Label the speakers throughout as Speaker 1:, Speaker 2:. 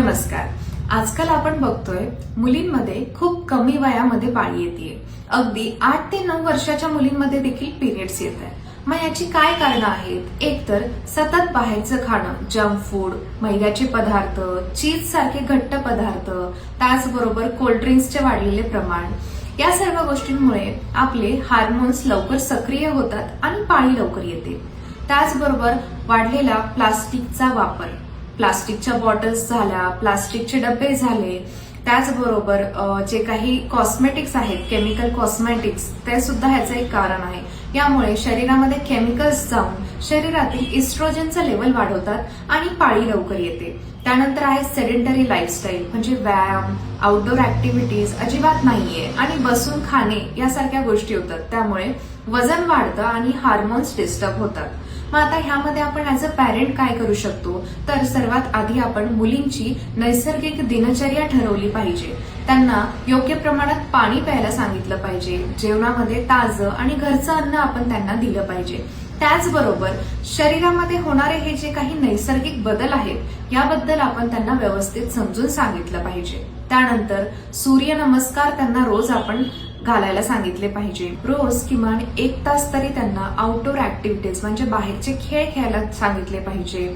Speaker 1: नमस्कार. आजकाल आपण बघतोय मुलींमध्ये खूप कमी वयामध्ये पाळी येते. अगदी 8 ते 9 वर्षाच्या मुलींमध्ये देखील पिरियड्स येत आहे. मग याची काय कारणं आहेत? एक तर सतत बाहेरचं खाणं, जंक फूड, मैद्याचे पदार्थ, चीज सारखे घट्ट पदार्थ, त्याचबरोबर कोल्ड्रिंक्सचे वाढलेले प्रमाण, या सर्व गोष्टींमुळे आपले हार्मोन्स लवकर सक्रिय होतात आणि पाळी लवकर येते. त्याचबरोबर वाढलेला प्लास्टिकचा वापर, प्लास्टिकच्या बॉटल्स झाल्या, प्लास्टिकचे डबे झाले, त्याचबरोबर जे काही कॉस्मेटिक्स आहेत, केमिकल कॉस्मेटिक्स, ते सुद्धा ह्याचं एक कारण आहे. यामुळे शरीरामध्ये केमिकल्स जाऊन शरीरातील इस्ट्रोजनचं लेवल वाढवतात आणि पाळी लवकर येते. त्यानंतर आहे सेडेंटरी लाईफस्टाईल, म्हणजे व्यायाम, आउटडोर ऍक्टिव्हिटीज अजिबात नाहीये आणि बसून खाणे यासारख्या गोष्टी होतात. त्यामुळे वजन वाढतं आणि हार्मोन्स डिस्टर्ब होतात. मग आता ह्यामध्ये आपण ऍज अ पॅरेंट काय करू शकतो? तर सर्वात आधी आपण मुलींची नैसर्गिक दिनचर्या ठरवली पाहिजे. त्यांना योग्य प्रमाणात पाणी प्यायला सांगितलं पाहिजे. जेवणामध्ये ताजं आणि घरचं अन्न आपण त्यांना दिलं पाहिजे. त्याचबरोबर शरीरामध्ये होणारे हे जे काही नैसर्गिक बदल आहेत याबद्दल आपण त्यांना व्यवस्थित समजून सांगितलं पाहिजे. त्यानंतर सूर्यनमस्कार त्यांना रोज आपण घालायला सांगितले पाहिजे. रोज किमान 1 तास तरी त्यांना आउटडोर ऍक्टिव्हिटीज म्हणजे बाहेरचे खेळ खेळायला सांगितले पाहिजे.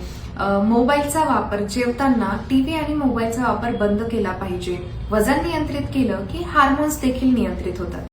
Speaker 1: मोबाईलचा वापर, जेवताना टीव्ही आणि मोबाईलचा वापर बंद केला पाहिजे. वजन नियंत्रित केलं की हार्मोन्स देखील नियंत्रित होतात.